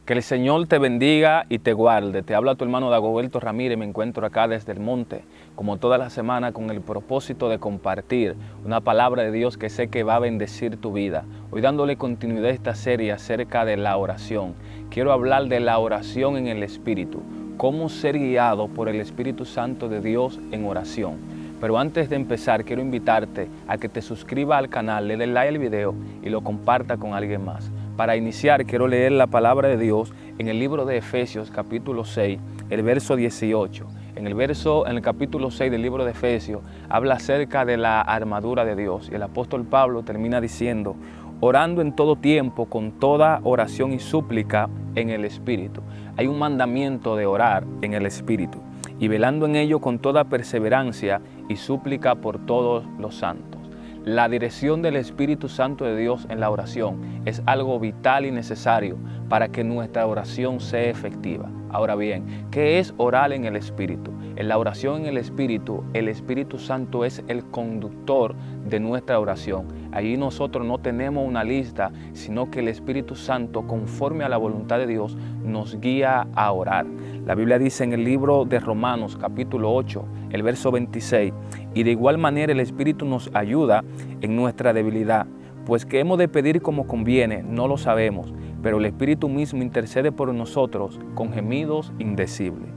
Que el Señor te bendiga y te guarde. Te habla tu hermano Dagoberto Ramírez. Me encuentro acá desde el monte, como toda la semana, con el propósito de compartir una palabra de Dios que sé que va a bendecir tu vida. Hoy, dándole continuidad a esta serie acerca de la oración, quiero hablar de la oración en el Espíritu, cómo ser guiado por el Espíritu Santo de Dios en oración. Pero antes de empezar, quiero invitarte a que te suscribas al canal, le des like al video y lo comparta con alguien más. Para iniciar, quiero leer la palabra de Dios en el libro de Efesios, capítulo 6, el verso 18. En el capítulo 6 del libro de Efesios, habla acerca de la armadura de Dios. Y el apóstol Pablo termina diciendo: orando en todo tiempo, con toda oración y súplica en el Espíritu. Hay un mandamiento de orar en el Espíritu. Y velando en ello con toda perseverancia y súplica por todos los santos. La dirección del Espíritu Santo de Dios en la oración es algo vital y necesario para que nuestra oración sea efectiva. Ahora bien, ¿qué es orar en el Espíritu? En la oración en el Espíritu Santo es el conductor de nuestra oración. Allí nosotros no tenemos una lista, sino que el Espíritu Santo, conforme a la voluntad de Dios, nos guía a orar. La Biblia dice en el libro de Romanos, capítulo 8, el verso 26, y de igual manera el Espíritu nos ayuda en nuestra debilidad, pues que hemos de pedir como conviene, no lo sabemos, pero el Espíritu mismo intercede por nosotros con gemidos indecibles.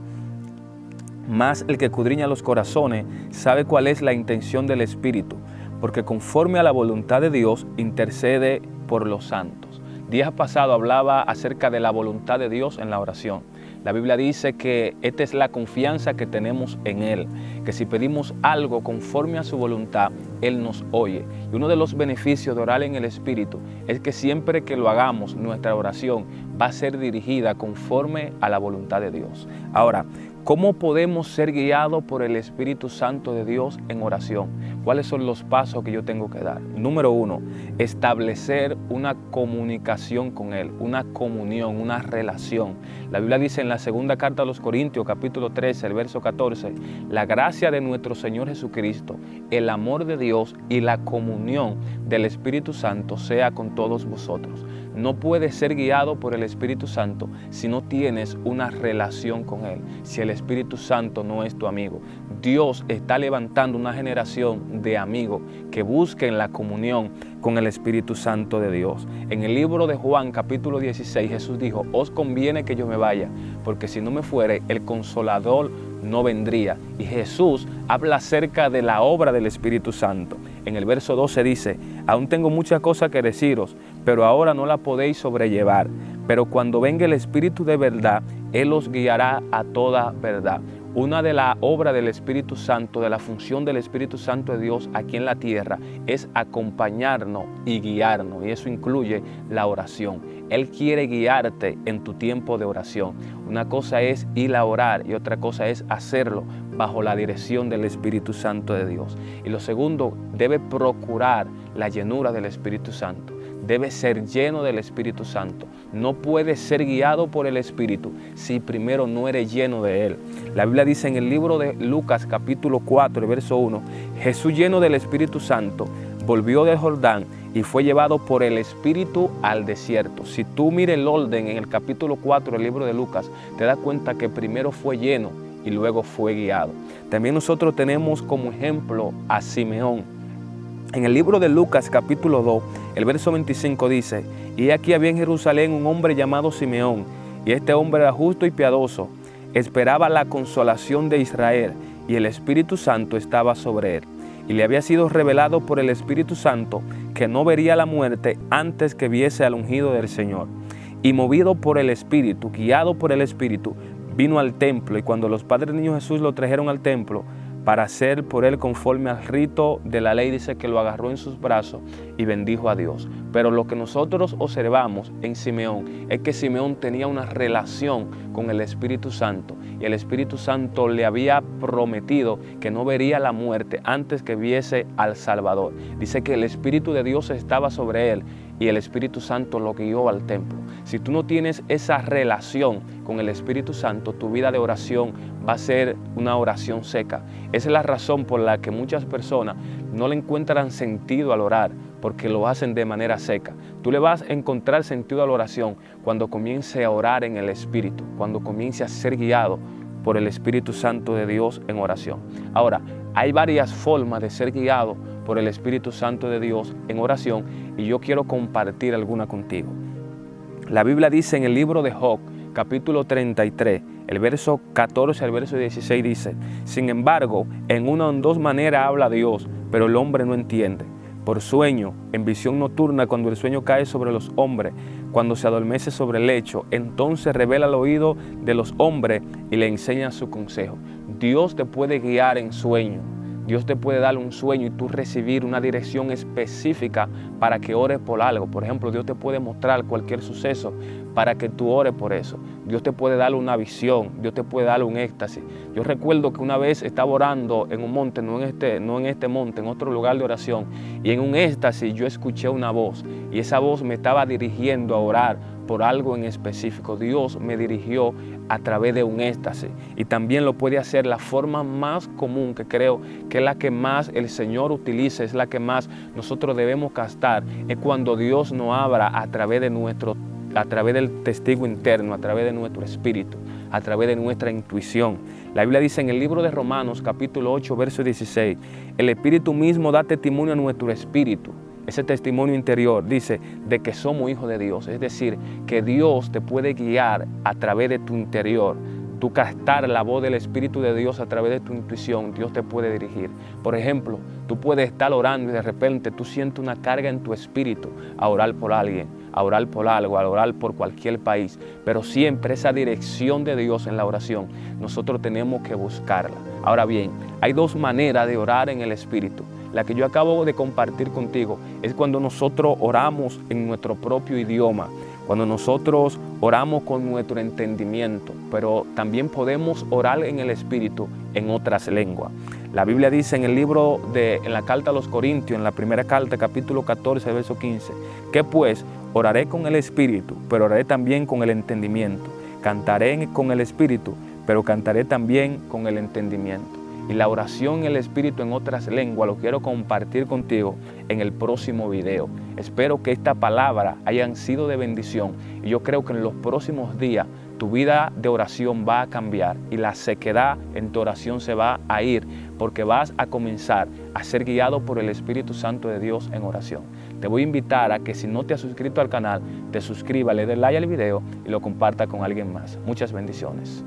Mas el que escudriña los corazones sabe cuál es la intención del Espíritu, porque conforme a la voluntad de Dios intercede por los santos. Días pasados hablaba acerca de la voluntad de Dios en la oración. La Biblia dice que esta es la confianza que tenemos en Él, que si pedimos algo conforme a su voluntad, Él nos oye. Y uno de los beneficios de orar en el Espíritu es que siempre que lo hagamos, nuestra oración va a ser dirigida conforme a la voluntad de Dios. Ahora, ¿cómo podemos ser guiados por el Espíritu Santo de Dios en oración? ¿Cuáles son los pasos que yo tengo que dar? Número 1, establecer una comunicación con Él, una comunión, una relación. La Biblia dice en la segunda carta a los Corintios, capítulo 13, el verso 14, la gracia de nuestro Señor Jesucristo, el amor de Dios y la comunión del Espíritu Santo sea con todos vosotros. No puedes ser guiado por el Espíritu Santo si no tienes una relación con Él, si el Espíritu Santo no es tu amigo. Dios está levantando una generación de amigos que busquen la comunión con el Espíritu Santo de Dios. En el libro de Juan, capítulo 16, Jesús dijo: os conviene que yo me vaya, porque si no me fuere, el Consolador no vendría. Y Jesús habla acerca de la obra del Espíritu Santo. En el verso 12 dice: aún tengo muchas cosas que deciros, pero ahora no la podéis sobrellevar. Pero cuando venga el Espíritu de verdad, Él os guiará a toda verdad. Una de las obras del Espíritu Santo, de la función del Espíritu Santo de Dios aquí en la tierra, es acompañarnos y guiarnos. Y eso incluye la oración. Él quiere guiarte en tu tiempo de oración. Una cosa es ir a orar y otra cosa es hacerlo bajo la dirección del Espíritu Santo de Dios. Y lo segundo, debe procurar la llenura del Espíritu Santo. Debe ser lleno del Espíritu Santo. No puedes ser guiado por el Espíritu si primero no eres lleno de Él. La Biblia dice en el libro de Lucas, capítulo 4, el verso 1, Jesús, lleno del Espíritu Santo, volvió del Jordán y fue llevado por el Espíritu al desierto. Si tú miras el orden en el capítulo 4 del libro de Lucas, te das cuenta que primero fue lleno y luego fue guiado. También nosotros tenemos como ejemplo a Simeón. En el libro de Lucas, capítulo 2, el verso 25 dice: y aquí había en Jerusalén un hombre llamado Simeón, y este hombre era justo y piadoso, esperaba la consolación de Israel, y el Espíritu Santo estaba sobre él. Y le había sido revelado por el Espíritu Santo que no vería la muerte antes que viese al ungido del Señor. Y movido por el Espíritu, guiado por el Espíritu, vino al templo, y cuando los padres del niño Jesús lo trajeron al templo, para hacer por él conforme al rito de la ley, dice que lo agarró en sus brazos y bendijo a Dios. Pero lo que nosotros observamos en Simeón es que Simeón tenía una relación con el Espíritu Santo y el Espíritu Santo le había prometido que no vería la muerte antes que viese al Salvador. Dice que el Espíritu de Dios estaba sobre él y el Espíritu Santo lo guió al templo. Si tú no tienes esa relación con el Espíritu Santo, tu vida de oración va a ser una oración seca. Esa es la razón por la que muchas personas no le encuentran sentido al orar, porque lo hacen de manera seca. Tú le vas a encontrar sentido a la oración cuando comience a orar en el Espíritu, cuando comience a ser guiado por el Espíritu Santo de Dios en oración. Ahora, hay varias formas de ser guiado por el Espíritu Santo de Dios en oración y yo quiero compartir alguna contigo. La Biblia dice en el libro de Job, capítulo 33, el verso 14 al verso 16 dice: sin embargo, en una o en dos maneras habla Dios, pero el hombre no entiende. Por sueño, en visión nocturna, cuando el sueño cae sobre los hombres, cuando se adormece sobre el lecho, entonces revela al oído de los hombres y le enseña su consejo. Dios te puede guiar en sueño. Dios te puede dar un sueño y tú recibir una dirección específica para que ores por algo. Por ejemplo, Dios te puede mostrar cualquier suceso para que tú ores por eso. Dios te puede dar una visión, Dios te puede dar un éxtasis. Yo recuerdo que una vez estaba orando en un monte, no en este monte, en otro lugar de oración, y en un éxtasis yo escuché una voz y esa voz me estaba dirigiendo a orar por algo en específico. Dios me dirigió a través de un éxtasis y también lo puede hacer. La forma más común que creo que es la que más el Señor utiliza, es la que más nosotros debemos captar, es cuando Dios nos habla a través del testigo interno, a través de nuestro espíritu, a través de nuestra intuición. La Biblia dice en el libro de Romanos capítulo 8 verso 16, el Espíritu mismo da testimonio a nuestro espíritu. Ese testimonio interior dice de que somos hijos de Dios, es decir, que Dios te puede guiar a través de tu interior. Tú captar la voz del Espíritu de Dios a través de tu intuición, Dios te puede dirigir. Por ejemplo, tú puedes estar orando y de repente tú sientes una carga en tu espíritu a orar por alguien, a orar por algo, a orar por cualquier país. Pero siempre esa dirección de Dios en la oración, nosotros tenemos que buscarla. Ahora bien, hay dos maneras de orar en el Espíritu. La que yo acabo de compartir contigo es cuando nosotros oramos en nuestro propio idioma, cuando nosotros oramos con nuestro entendimiento, pero también podemos orar en el Espíritu en otras lenguas. La Biblia dice en el libro en la carta a los Corintios, en la primera carta, capítulo 14, verso 15, que pues oraré con el Espíritu, pero oraré también con el entendimiento. Cantaré con el Espíritu, pero cantaré también con el entendimiento. Y la oración en el Espíritu en otras lenguas lo quiero compartir contigo en el próximo video. Espero que esta palabra hayan sido de bendición y yo creo que en los próximos días tu vida de oración va a cambiar y la sequedad en tu oración se va a ir porque vas a comenzar a ser guiado por el Espíritu Santo de Dios en oración. Te voy a invitar a que si no te has suscrito al canal, te suscribas, le des like al video y lo comparta con alguien más. Muchas bendiciones.